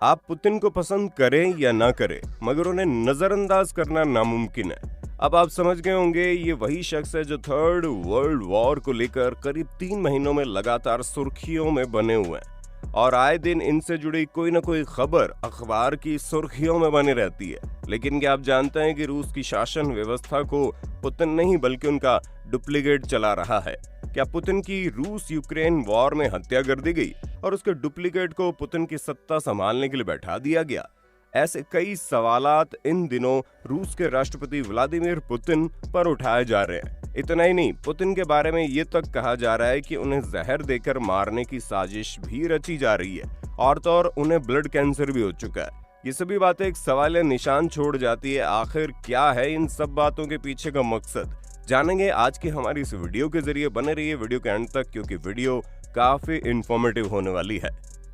आप पुतिन को पसंद करें या ना करें, मगर उन्हें नजरअंदाज करना नामुमकिन है। अब आप समझ गए होंगे, ये वही शख्स है जो थर्ड वर्ल्ड वॉर को लेकर करीब 3 महीनों में लगातार सुर्खियों में बने हुए हैं और आए दिन इनसे जुड़ी कोई ना कोई खबर अखबार की सुर्खियों में बनी रहती है। लेकिन क्या आप जानते हैं कि रूस की शासन व्यवस्था को पुतिन नहीं बल्कि उनका डुप्लीकेट चला रहा है? क्या पुतिन की रूस यूक्रेन वॉर में हत्या कर दी गई और उसके डुप्लीकेट को पुतिन की सत्ता संभालने के लिए बैठा दिया गया? ऐसे कई सवालात इन दिनों रूस के राष्ट्रपति व्लादिमीर पुतिन पर उठाए जा रहे हैं। इतना ही नहीं, पुतिन के बारे में ये तक कहा जा रहा है कि उन्हें जहर देकर मारने की साजिश भी रची जा रही है और तो और उन्हें ब्लड कैंसर भी हो चुका है। ये सभी बातें एक सवालिया निशान छोड़ जाती है। आखिर क्या है इन सब बातों के पीछे का मकसद, जानेंगे आज की हमारी इस वीडियो के जरिए। बने रहिए वीडियो के अंत तक, क्योंकि वीडियो काफी इंफॉर्मेटिव होने वाली है।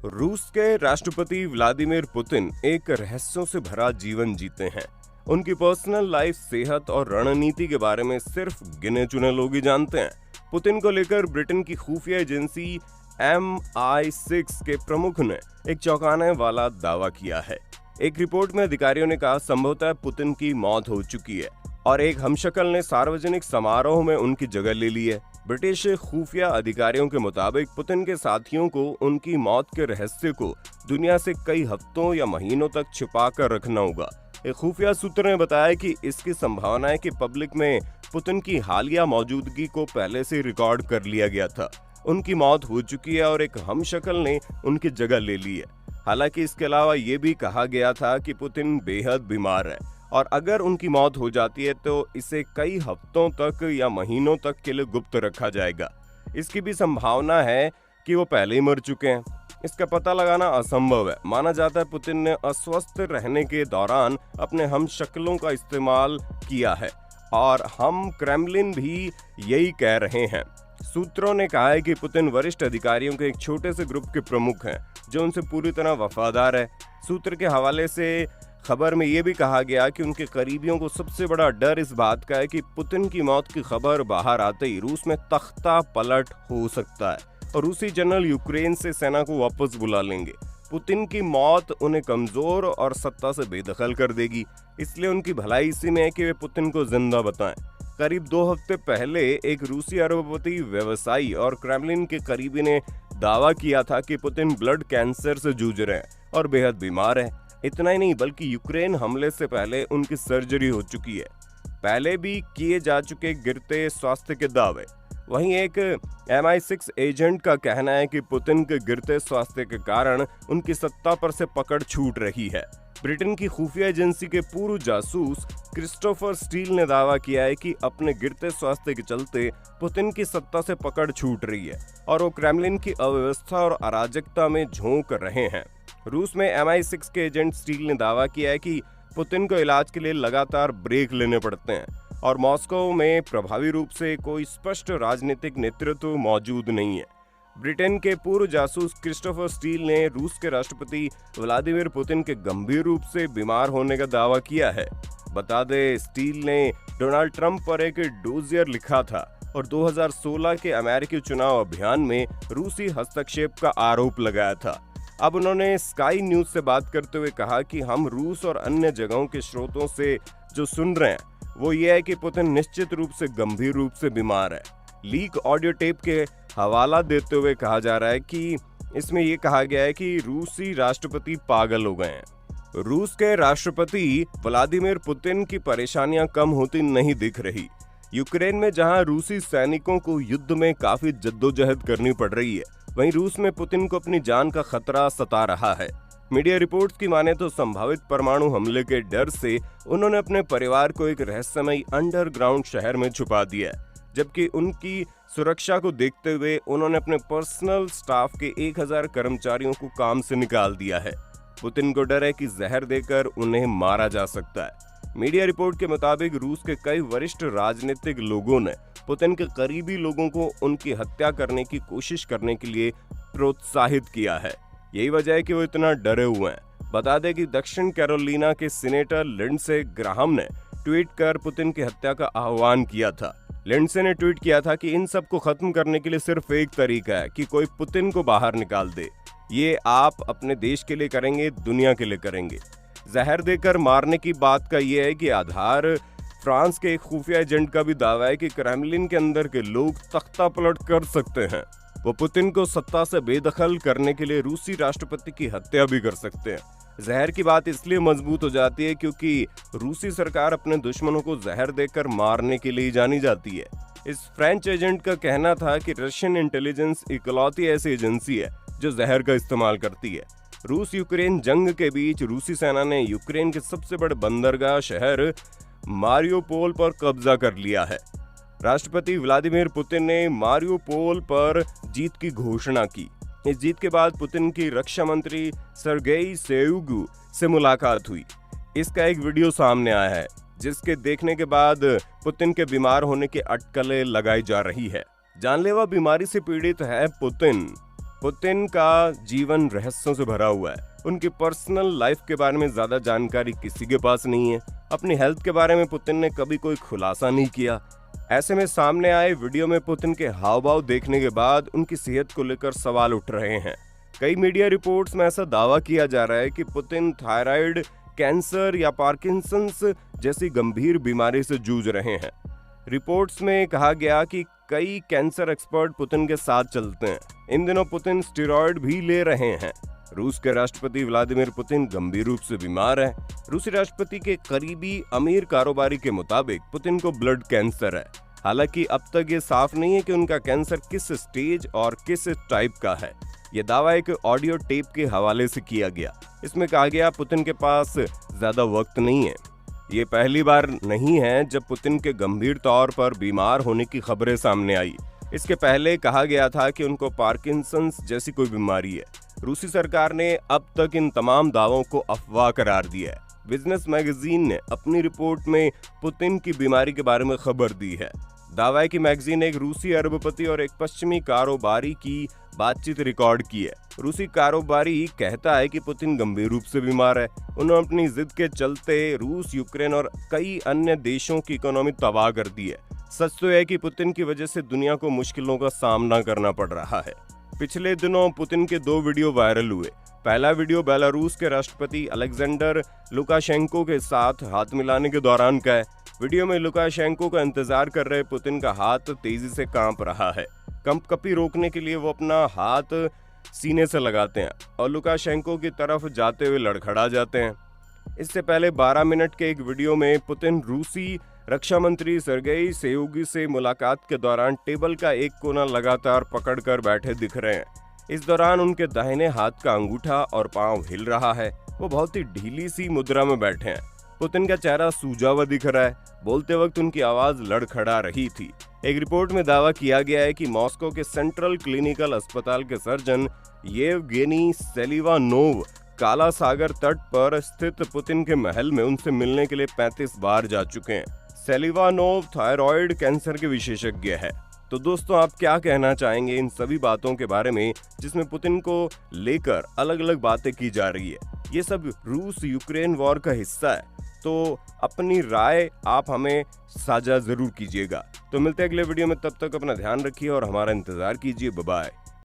रूस के राष्ट्रपति व्लादिमीर पुतिन एक रहस्यों से भरा जीवन जीते हैं। उनकी पर्सनल लाइफ, सेहत और रणनीति के बारे में सिर्फ गिने चुने लोग ही जानते हैं। पुतिन को लेकर ब्रिटेन की खुफिया एजेंसी MI6 के प्रमुख ने एक चौंकाने वाला दावा किया है। एक रिपोर्ट में अधिकारियों ने कहा संभवतः पुतिन की मौत हो चुकी है और एक हमशक्ल ने सार्वजनिक समारोह में उनकी जगह ले ली है। ब्रिटिश खुफिया अधिकारियों के मुताबिक पुतिन के साथियों को उनकी मौत के रहस्य को दुनिया से कई हफ्तों या महीनों तक छिपा कर रखना होगा। एक खुफिया सूत्र ने बताया कि इसकी संभावना है कि पब्लिक में पुतिन की हालिया मौजूदगी को पहले से रिकॉर्ड कर लिया गया था। उनकी मौत हो चुकी है और एक हमशक्ल ने उनकी जगह ले ली है। हालांकि इसके अलावा ये भी कहा गया था कि पुतिन बेहद बीमार है और अगर उनकी मौत हो जाती है तो इसे कई हफ्तों तक या महीनों तक के लिए गुप्त रखा जाएगा। इसकी भी संभावना है कि वो पहले ही मर चुके हैं। इसका पता लगाना असंभव है। माना जाता है पुतिन ने अस्वस्थ रहने के दौरान अपने हमशक्लों का इस्तेमाल किया है और हम क्रेमलिन भी यही कह रहे हैं। सूत्रों ने कहा है कि पुतिन वरिष्ठ अधिकारियों के एक छोटे से ग्रुप के प्रमुख हैं जो उनसे पूरी तरह वफादार है। सूत्र के हवाले से खबर में यह भी कहा गया कि उनके करीबियों को सबसे बड़ा डर इस बात का है कि पुतिन की मौत की खबर बाहर आते ही रूस में तख्ता पलट हो सकता है और रूसी जनरल यूक्रेन से सेना को वापस बुला लेंगे। पुतिन की मौत उन्हें कमजोर और सत्ता से बेदखल कर देगी, इसलिए उनकी भलाई इसी में है कि वे पुतिन को जिंदा बताएं। करीब 2 हफ्ते पहले एक रूसी अरबपति व्यवसायी और क्रेमलिन के करीबी ने दावा किया था कि पुतिन ब्लड कैंसर से जूझ रहे हैं और बेहद बीमार है। इतना ही नहीं, बल्कि यूक्रेन हमले से पहले उनकी सर्जरी हो चुकी है। पहले भी किए जा चुके गिरते स्वास्थ्य के दावे। वहीं एक MI6 एजेंट का कहना है कि पुतिन के गिरते स्वास्थ्य के कारण उनकी सत्ता पर से पकड़ छूट रही है। ब्रिटेन की खुफिया एजेंसी के पूर्व जासूस क्रिस्टोफर स्टील ने दावा किया है कि अपने गिरते स्वास्थ्य के चलते पुतिन की सत्ता से पकड़ छूट रही है और वो क्रेमलिन की अव्यवस्था और अराजकता में झोंक रहे हैं। रूस में MI6 के एजेंट स्टील ने दावा किया है कि पुतिन को इलाज के लिए लगातार ब्रेक लेने पड़ते हैं और मॉस्को में प्रभावी रूप से कोई स्पष्ट राजनीतिक नेतृत्व मौजूद नहीं है। ब्रिटेन के पूर्व जासूस क्रिस्टोफर स्टील ने रूस के राष्ट्रपति व्लादिमीर पुतिन के गंभीर रूप से बीमार होने का दावा किया है। बता दें, स्टील ने डोनाल्ड ट्रंप पर एक डोजियर लिखा था और 2016 के अमेरिकी चुनाव अभियान में रूसी हस्तक्षेप का आरोप लगाया था। अब उन्होंने स्काई न्यूज से बात करते हुए कहा कि हम रूस और अन्य जगहों के स्रोतों से जो सुन रहे हैं वो ये है कि पुतिन निश्चित रूप से गंभीर रूप से बीमार है। लीक ऑडियो टेप के हवाला देते हुए कहा जा रहा है कि इसमें यह कहा गया है कि रूसी राष्ट्रपति पागल हो गए हैं। रूस के राष्ट्रपति व्लादिमीर पुतिन की परेशानियां कम होती नहीं दिख रही। यूक्रेन में जहां रूसी सैनिकों को युद्ध में काफी जद्दोजहद करनी पड़ रही है, वहीं रूस में पुतिन को अपनी जान का खतरा सता रहा है। मीडिया रिपोर्ट्स की माने तो संभावित परमाणु हमले के डर से उन्होंने अपने परिवार को एक रहस्यमयी अंडरग्राउंड शहर में छुपा दिया है, जबकि उनकी सुरक्षा को देखते हुए उन्होंने अपने पर्सनल स्टाफ के 1000 कर्मचारियों को काम से निकाल दिया है। पुतिन को डर है कि जहर देकर उन्हें मारा जा सकता है। मीडिया रिपोर्ट के मुताबिक रूस के कई वरिष्ठ राजनीतिक लोगों ने पुतिन के करीबी लोगों को उनकी हत्या करने की कोशिश करने के लिए प्रोत्साहित किया है। यही वजह है कि वो इतना डरे हुए हैं। बता दें कि दक्षिण कैरोलिना के सीनेटर लिंडसे ग्राहम ने ट्वीट कर पुतिन की हत्या का आह्वान किया था। लिंडसे ने ट्वीट किया था कि इन सब को खत्म करने के लिए सिर्फ एक तरीका है कि कोई पुतिन को बाहर निकाल दे। ये आप अपने देश के लिए करेंगे, दुनिया के लिए करेंगे। जहर देकर मारने की बात का ये है कि आधार फ्रांस के एक खुफिया एजेंट का भी दावा है कि क्रेमलिन के अंदर के लोग तख्ता पलट कर सकते हैं। वो पुतिन को सत्ता से बेदखल करने के लिए रूसी राष्ट्रपति की हत्या भी कर सकते हैं। जहर की बात इसलिए मजबूत हो जाती है क्योंकि रूसी सरकार अपने दुश्मनों को जहर देकर मारने के लिए जानी जाती है। इस फ्रेंच एजेंट का कहना था कि रशियन इंटेलिजेंस इकलौती ऐसी एजेंसी है जो जहर का इस्तेमाल करती है। रूस यूक्रेन जंग के बीच रूसी सेना ने यूक्रेन के सबसे बड़े बंदरगाह शहर मारियोपोल पर कब्जा कर लिया है। राष्ट्रपति व्लादिमीर पुतिन ने मारियोपोल पर जीत की घोषणा की। इस जीत के बाद पुतिन की रक्षा मंत्री सर्गेई शोइगु से मुलाकात हुई। इसका एक वीडियो सामने आया है जिसके देखने के बाद पुतिन के बीमार होने की अटकलें लगाई जा रही है। जानलेवा बीमारी से पीड़ित है पुतिन। पुतिन का जीवन रहस्यों से भरा हुआ है। उनकी पर्सनल लाइफ के बारे में ज्यादा जानकारी किसी के पास नहीं है। अपनी हेल्थ के बारे में पुतिन ने कभी कोई खुलासा नहीं किया। ऐसे में सामने आए वीडियो में पुतिन के हाव भाव देखने के बाद उनकी सेहत को लेकर सवाल उठ रहे हैं। कई मीडिया रिपोर्ट्स में ऐसा दावा किया जा रहा है कि पुतिन थायराइड, कैंसर या पार्किंसंस जैसी गंभीर बीमारी से जूझ रहे हैं। रिपोर्ट्स में कहा गया कि कई कैंसर एक्सपर्ट पुतिन के साथ चलते हैं। इन दिनों पुतिन स्टेरॉयड भी ले रहे हैं। रूस के राष्ट्रपति व्लादिमीर पुतिन गंभीर रूप से बीमार हैं। रूसी राष्ट्रपति के करीबी अमीर कारोबारी के मुताबिक पुतिन को ब्लड कैंसर है। हालांकि अब तक ये साफ नहीं है कि उनका कैंसर किस स्टेज और किस टाइप का है। ये दावा एक ऑडियो टेप के हवाले से किया गया। इसमें कहा गया पुतिन के पास ज्यादा वक्त नहीं है। ये पहली बार नहीं है जब पुतिन के गंभीर तौर पर बीमार होने की खबरें सामने आई। इसके पहले कहा गया था कि उनको पार्किंसंस जैसी कोई बीमारी है। रूसी सरकार ने अब तक इन तमाम दावों को अफवाह करार दिया है। बिजनेस मैगजीन ने अपनी रिपोर्ट में पुतिन की बीमारी के बारे में खबर दी है। दावा है कि मैगजीन ने एक रूसी अरबपति और एक पश्चिमी कारोबारी की बातचीत रिकॉर्ड की है। रूसी कारोबारी कहता है कि पुतिन गंभीर रूप से बीमार है। उन्होंने अपनी जिद के चलते रूस, यूक्रेन और कई अन्य देशों की इकोनॉमी तबाह कर दी है। सच तो है कि पुतिन की वजह से दुनिया को मुश्किलों का सामना करना पड़ रहा है। पिछले दिनों पुतिन के 2 वीडियो वायरल हुए। पहला वीडियो बेलारूस के राष्ट्रपति अलेक्जेंडर लुकाशेंको के साथ हाथ मिलाने के दौरान का है। वीडियो में लुकाशेंको का इंतजार कर रहे पुतिन का हाथ तेजी से कांप रहा है। कंपकपी रोकने के लिए वो अपना हाथ सीने से लगाते हैं और लुकाशेंको की तरफ जाते हुए लड़खड़ा जाते हैं। इससे पहले 12 मिनट के एक वीडियो में पुतिन रूसी रक्षा मंत्री सर्गेई शोइगु से मुलाकात के दौरान टेबल का एक कोना लगातार पकड़कर बैठे दिख रहे हैं। इस दौरान उनके दाहिने हाथ का अंगूठा और पांव हिल रहा है। वो बहुत ही ढीली सी मुद्रा में बैठे हैं। पुतिन का चेहरा सूजा हुआ दिख रहा है। बोलते वक्त उनकी आवाज लड़खड़ा रही थी। एक रिपोर्ट में दावा किया गया है कि मॉस्को के सेंट्रल क्लिनिकल अस्पताल के सर्जन येवगेनी सेलिवानोव काला सागर तट पर स्थित पुतिन के महल में उनसे मिलने के लिए 35 बार जा चुके हैं। सेलिवानोव थायराइड कैंसर के विशेषज्ञ है। तो दोस्तों, आप क्या कहना चाहेंगे इन सभी बातों के बारे में जिसमें पुतिन को लेकर अलग अलग बातें की जा रही है? ये सब रूस यूक्रेन वॉर का हिस्सा है। तो अपनी राय आप हमें साझा जरूर कीजिएगा। तो मिलते हैं अगले वीडियो में। तब तक अपना ध्यान रखिए और हमारा इंतजार कीजिए। Bye bye.